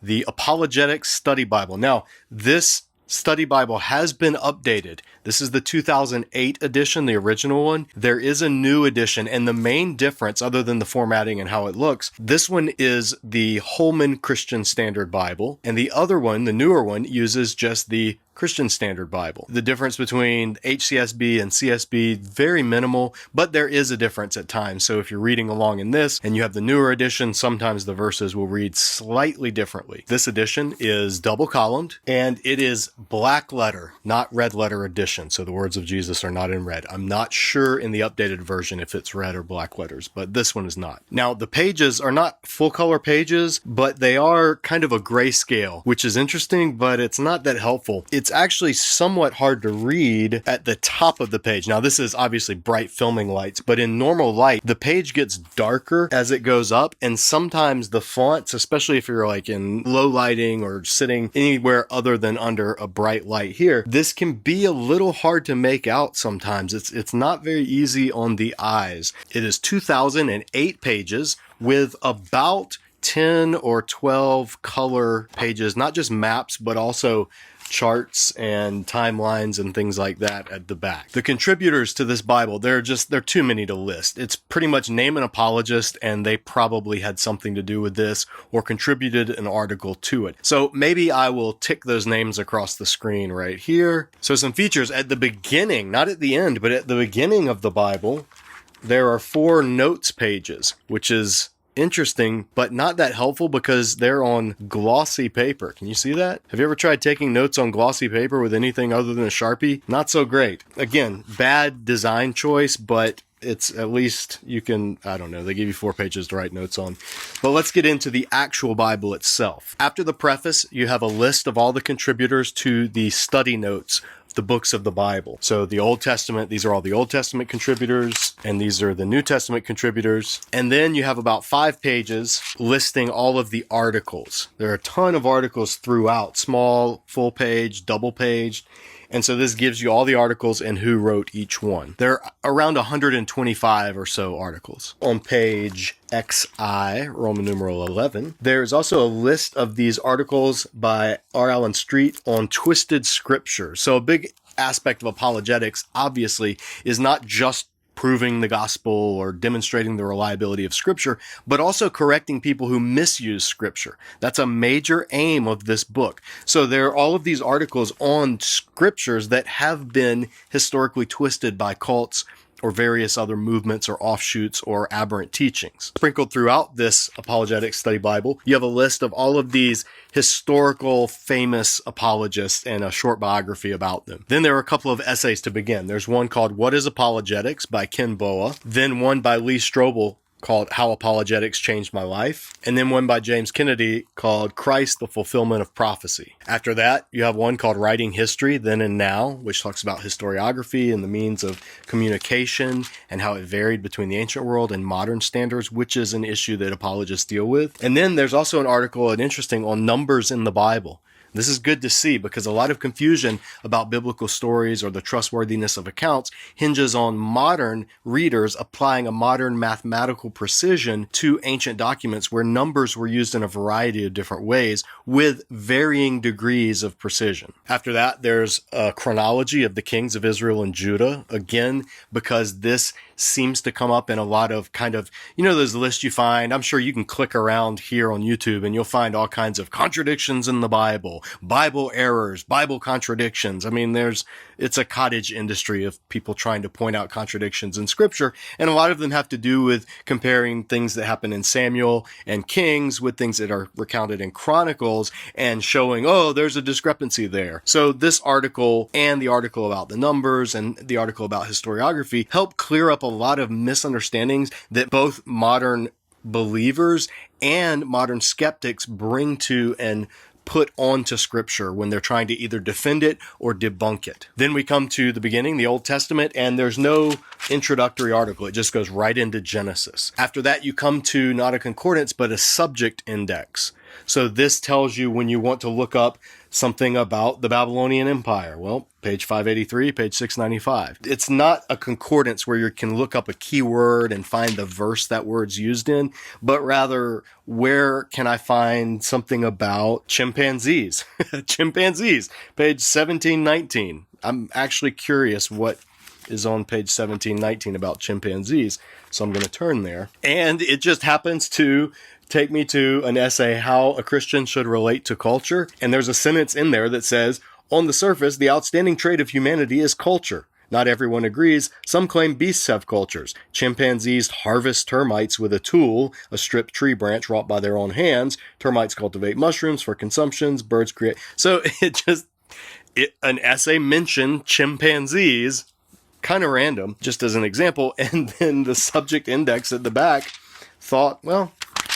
the Apologetics Study Bible. Now, this study Bible has been updated. This is the 2008 edition, the original one. There is a new edition, and the main difference, other than the formatting and how it looks, this one is the Holman Christian Standard Bible, and the other one, the newer one, uses just the Christian Standard Bible. The difference between HCSB and CSB, very minimal, but there is a difference at times. So if you're reading along in this and you have the newer edition, sometimes the verses will read slightly differently. This edition is double columned, and it is black letter, not red letter edition. So the words of Jesus are not in red. I'm not sure in the updated version if it's red or black letters, but this one is not. Now, the pages are not full color pages, but they are kind of a grayscale, which is interesting, but it's not that helpful. It's actually somewhat hard to read at the top of the page. Now, this is obviously bright filming lights, but in normal light, the page gets darker as it goes up, and sometimes the fonts, especially if you're like in low lighting or sitting anywhere other than under a bright light here, this can be a little hard to make out sometimes. It's not very easy on the eyes. It is 2008 pages with about 10 or 12 color pages, not just maps, but also charts and timelines and things like that at the back. The contributors to this Bible, they're too many to list. It's pretty much name an apologist, and they probably had something to do with this or contributed an article to it. So maybe I will tick those names across the screen right here. So some features at the beginning, not at the end, but at the beginning of the Bible, there are 4 notes pages, which is interesting, but not that helpful because they're on glossy paper. Can you see that? Have you ever tried taking notes on glossy paper with anything other than a Sharpie? Not so great. Again, bad design choice, but it's at least you can, I don't know, they give you 4 pages to write notes on. But let's get into the actual Bible itself. After the preface, you have a list of all the contributors to the study notes, the books of the Bible. So the Old Testament, these are all the Old Testament contributors, and these are the New Testament contributors. And then you have about 5 pages listing all of the articles. There are a ton of articles throughout, small, full page, double page. And so this gives you all the articles and who wrote each one. There are around 125 or so articles. On page XI, Roman numeral 11, there's also a list of these articles by R. Allen Street on twisted scripture. So a big aspect of apologetics, obviously, is not just proving the gospel or demonstrating the reliability of scripture, but also correcting people who misuse scripture. That's a major aim of this book. So there are all of these articles on scriptures that have been historically twisted by cults or various other movements or offshoots or aberrant teachings. Sprinkled throughout this Apologetics Study Bible, you have a list of all of these historical famous apologists and a short biography about them. Then there are a couple of essays to begin. There's one called What is Apologetics by Ken Boa, then one by Lee Strobel called How Apologetics Changed My Life, and then one by James Kennedy called Christ, the Fulfillment of Prophecy. After that, you have one called Writing History, Then and Now, which talks about historiography and the means of communication and how it varied between the ancient world and modern standards, which is an issue that apologists deal with. And then there's also an article, an interesting, on numbers in the Bible. This is good to see because a lot of confusion about biblical stories or the trustworthiness of accounts hinges on modern readers applying a modern mathematical precision to ancient documents where numbers were used in a variety of different ways with varying degrees of precision. After that, there's a chronology of the kings of Israel and Judah, again, because this seems to come up in a lot of kind of, those lists you find. I'm sure you can click around here on YouTube and you'll find all kinds of contradictions in the Bible, Bible errors, Bible contradictions. I mean, it's a cottage industry of people trying to point out contradictions in scripture. And a lot of them have to do with comparing things that happen in Samuel and Kings with things that are recounted in Chronicles and showing, there's a discrepancy there. So this article and the article about the numbers and the article about historiography help clear up a lot of misunderstandings that both modern believers and modern skeptics bring to and put onto scripture when they're trying to either defend it or debunk it. Then we come to the beginning, the Old Testament, and there's no introductory article. It just goes right into Genesis. After that, you come to not a concordance, but a subject index. So this tells you when you want to look up something about the Babylonian Empire. Well, page 583, page 695. It's not a concordance where you can look up a keyword and find the verse that word's used in, but rather, where can I find something about chimpanzees? Chimpanzees, page 1719. I'm actually curious what is on page 1719 about chimpanzees, so I'm going to turn there. And it just happens to take me to an essay, How a Christian Should Relate to Culture. And there's a sentence in there that says, on the surface, the outstanding trait of humanity is culture. Not everyone agrees. Some claim beasts have cultures. Chimpanzees harvest termites with a tool, a stripped tree branch wrought by their own hands. Termites cultivate mushrooms for consumptions. Birds create. So an essay mentioned chimpanzees, kind of random, just as an example. And then the subject index at the back thought, well,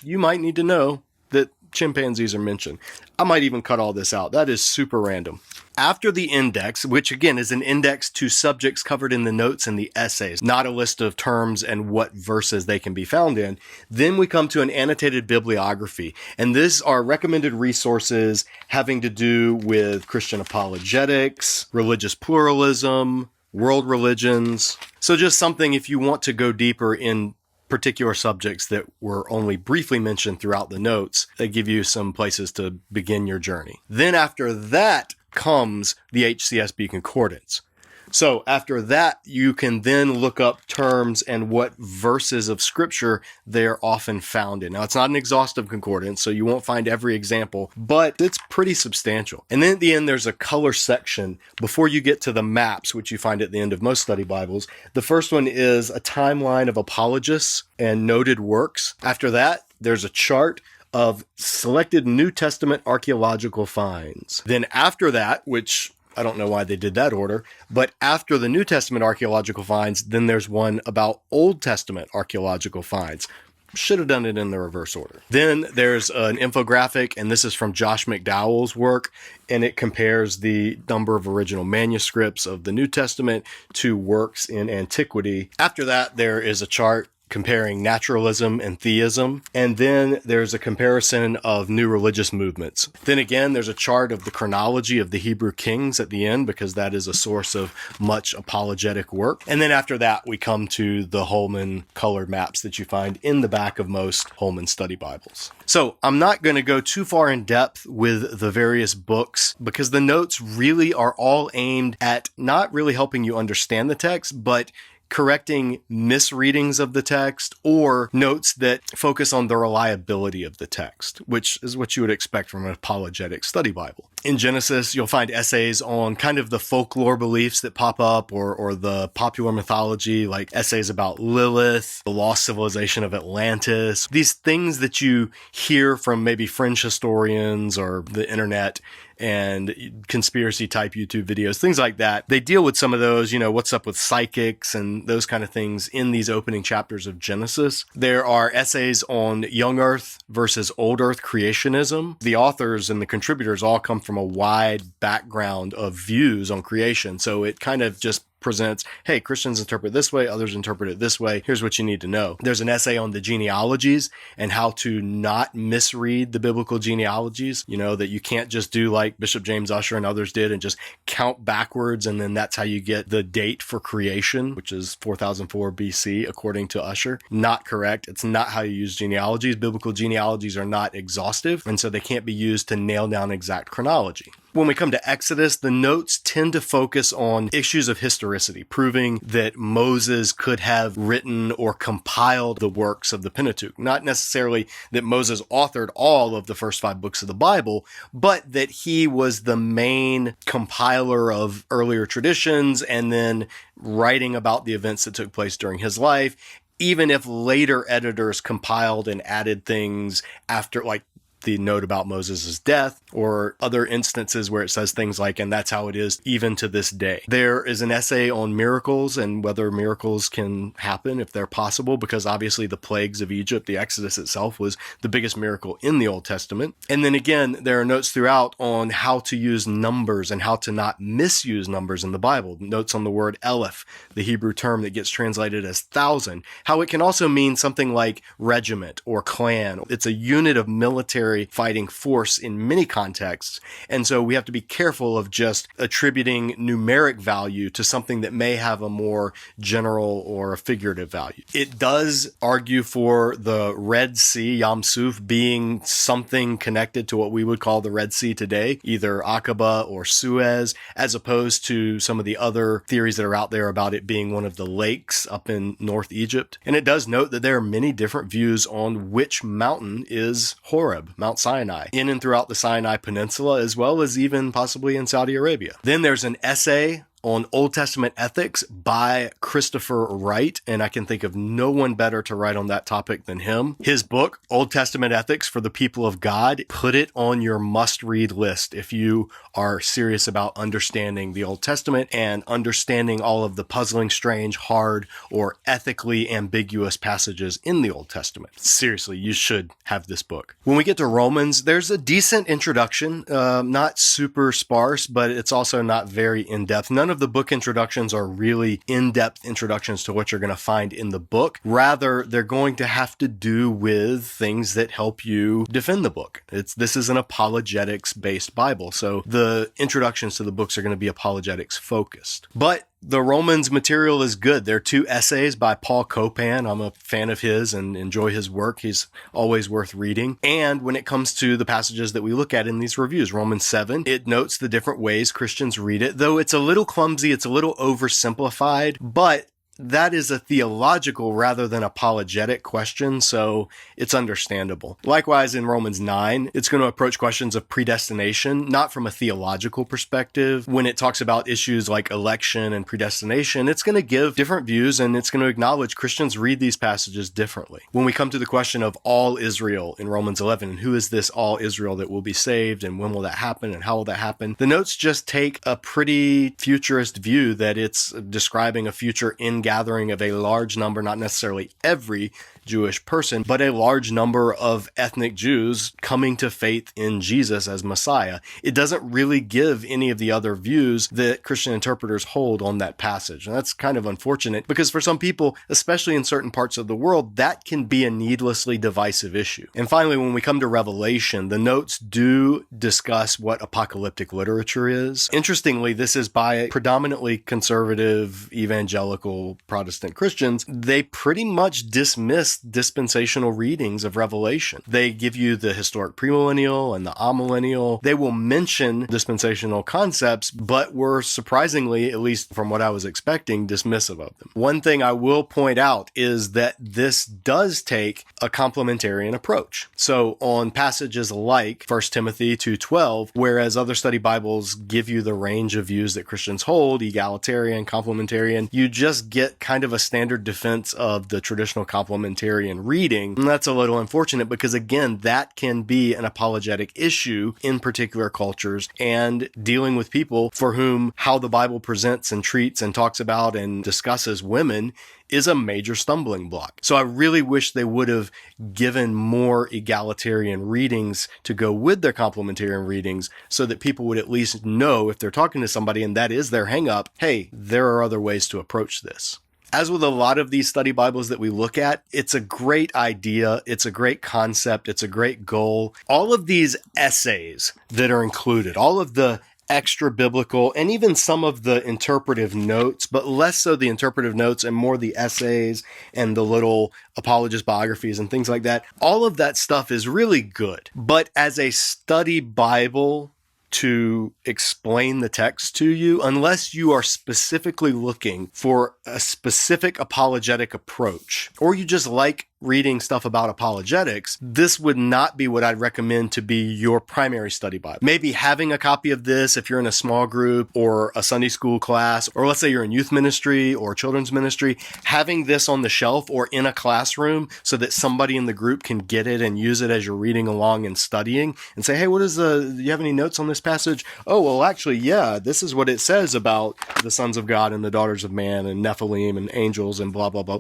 you might need to know that chimpanzees are mentioned. I might even cut all this out. That is super random. After the index, which again is an index to subjects covered in the notes and the essays, not a list of terms and what verses they can be found in, then we come to an annotated bibliography. And these are recommended resources having to do with Christian apologetics, religious pluralism, world religions. So just something if you want to go deeper in particular subjects that were only briefly mentioned throughout the notes, they give you some places to begin your journey. Then after that comes the HCSB concordance. So after that, you can then look up terms and what verses of scripture they're often found in. Now, it's not an exhaustive concordance, so you won't find every example, but it's pretty substantial. And then at the end, there's a color section before you get to the maps, which you find at the end of most study Bibles. The first one is a timeline of apologists and noted works. After that, there's a chart of selected New Testament archaeological finds. Then after that, which I don't know why they did that order, but after the New Testament archaeological finds, then there's one about Old Testament archaeological finds. Should have done it in the reverse order. Then there's an infographic, and this is from Josh McDowell's work, and it compares the number of original manuscripts of the New Testament to works in antiquity. After that, there is a chart comparing naturalism and theism. And then there's a comparison of new religious movements. Then again, there's a chart of the chronology of the Hebrew kings at the end, because that is a source of much apologetic work. And then after that, we come to the Holman colored maps that you find in the back of most Holman study Bibles. So I'm not going to go too far in depth with the various books, because the notes really are all aimed at not really helping you understand the text, but correcting misreadings of the text or notes that focus on the reliability of the text, which is what you would expect from an apologetic study Bible. In Genesis, you'll find essays on kind of the folklore beliefs that pop up or the popular mythology, like essays about Lilith, the lost civilization of Atlantis, these things that you hear from maybe fringe historians or the internet and conspiracy type YouTube videos, things like that. They deal with some of those, what's up with psychics and those kind of things in these opening chapters of Genesis. There are essays on young earth versus old earth creationism. The authors and the contributors all come from a wide background of views on creation. So it kind of just presents, hey, Christians interpret this way, others interpret it this way. Here's what you need to know. There's an essay on the genealogies and how to not misread the biblical genealogies, that you can't just do like Bishop James Ussher and others did and just count backwards and then that's how you get the date for creation, which is 4004 BC, according to Ussher. Not correct. It's not how you use genealogies. Biblical genealogies are not exhaustive, and so they can't be used to nail down exact chronology. When we come to Exodus, the notes tend to focus on issues of historicity, proving that Moses could have written or compiled the works of the Pentateuch. Not necessarily that Moses authored all of the first 5 books of the Bible, but that he was the main compiler of earlier traditions and then writing about the events that took place during his life, even if later editors compiled and added things after, like the note about Moses' death or other instances where it says things like, and that's how it is even to this day. There is an essay on miracles and whether miracles can happen if they're possible, because obviously the plagues of Egypt, the Exodus itself, was the biggest miracle in the Old Testament. And then again, there are notes throughout on how to use numbers and how to not misuse numbers in the Bible. Notes on the word Eleph, the Hebrew term that gets translated as 1,000, how it can also mean something like regiment or clan. It's a unit of military military fighting force in many contexts. And so we have to be careful of just attributing numeric value to something that may have a more general or a figurative value. It does argue for the Red Sea, Yam Suf, being something connected to what we would call the Red Sea today, either Aqaba or Suez, as opposed to some of the other theories that are out there about it being one of the lakes up in North Egypt. And it does note that there are many different views on which mountain is Horeb, Mount Sinai, in and throughout the Sinai Peninsula, as well as even possibly in Saudi Arabia. Then there's an essay on Old Testament ethics by Christopher Wright, and I can think of no one better to write on that topic than him. His book, Old Testament Ethics for the People of God, put it on your must-read list if you are serious about understanding the Old Testament and understanding all of the puzzling, strange, hard, or ethically ambiguous passages in the Old Testament. Seriously, you should have this book. When we get to Romans, there's a decent introduction, not super sparse, but it's also not very in-depth. None of the book introductions are really in-depth introductions to what you're going to find in the book. Rather, they're going to have to do with things that help you defend the book. This is an apologetics-based Bible, so the introductions to the books are going to be apologetics focused. But the Romans material is good. There are 2 essays by Paul Copan. I'm a fan of his and enjoy his work. He's always worth reading. And when it comes to the passages that we look at in these reviews, Romans 7, it notes the different ways Christians read it, though it's a little clumsy, it's a little oversimplified, but that is a theological rather than apologetic question, so it's understandable. Likewise, in Romans 9, it's going to approach questions of predestination, not from a theological perspective. When it talks about issues like election and predestination, it's going to give different views, and it's going to acknowledge Christians read these passages differently. When we come to the question of all Israel in Romans 11, and who is this all Israel that will be saved, and when will that happen, and how will that happen, the notes just take a pretty futurist view that it's describing a future gathering of a large number, not necessarily every Jewish person, but a large number of ethnic Jews coming to faith in Jesus as Messiah. It doesn't really give any of the other views that Christian interpreters hold on that passage. And that's kind of unfortunate because for some people, especially in certain parts of the world, that can be a needlessly divisive issue. And finally, when we come to Revelation, the notes do discuss what apocalyptic literature is. Interestingly, this is by predominantly conservative, evangelical, Protestant Christians. They pretty much dismiss dispensational readings of Revelation. They give you the historic premillennial and the amillennial. They will mention dispensational concepts, but were surprisingly, at least from what I was expecting, dismissive of them. One thing I will point out is that this does take a complementarian approach. So on passages like 1 Timothy 2:12, whereas other study Bibles give you the range of views that Christians hold, egalitarian, complementarian, you just get kind of a standard defense of the traditional complementarian reading. And that's a little unfortunate because, again, that can be an apologetic issue in particular cultures and dealing with people for whom how the Bible presents and treats and talks about and discusses women is a major stumbling block. So I really wish they would have given more egalitarian readings to go with their complementarian readings so that people would at least know if they're talking to somebody and that is their hang up, hey, there are other ways to approach this. As with a lot of these study Bibles that we look at, it's a great idea, it's a great concept, it's a great goal. All of these essays that are included, all of the extra biblical and even some of the interpretive notes, but less so the interpretive notes and more the essays and the little apologist biographies and things like that. All of that stuff is really good. But as a study Bible to explain the text to you, unless you are specifically looking for a specific apologetic approach, or you just like reading stuff about apologetics, this would not be what I'd recommend to be your primary study Bible. Maybe having a copy of this if you're in a small group or a Sunday school class, or let's say you're in youth ministry or children's ministry, having this on the shelf or in a classroom so that somebody in the group can get it and use it as you're reading along and studying and say, hey, do you have any notes on this passage? Oh, well, actually, yeah, this is what it says about the sons of God and the daughters of man and Nephilim and angels and blah, blah, blah.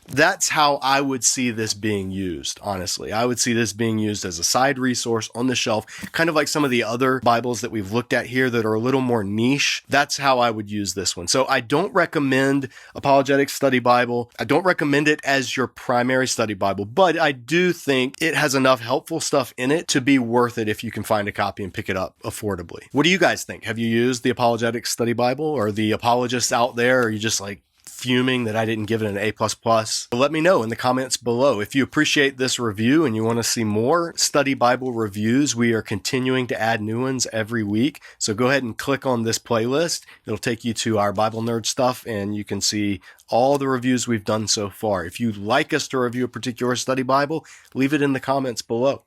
That's how I would see see this being used, honestly. I would see this being used as a side resource on the shelf, kind of like some of the other Bibles that we've looked at here that are a little more niche. That's how I would use this one. So I don't recommend Apologetics Study Bible. I don't recommend it as your primary study Bible, but I do think it has enough helpful stuff in it to be worth it if you can find a copy and pick it up affordably. What do you guys think? Have you used the Apologetics Study Bible, or the apologists out there? Are you just like fuming that I didn't give it an A++? Let me know in the comments below. If you appreciate this review and you want to see more study Bible reviews, we are continuing to add new ones every week. So go ahead and click on this playlist. It'll take you to our Bible Nerd stuff, and you can see all the reviews we've done so far. If you'd like us to review a particular study Bible, leave it in the comments below.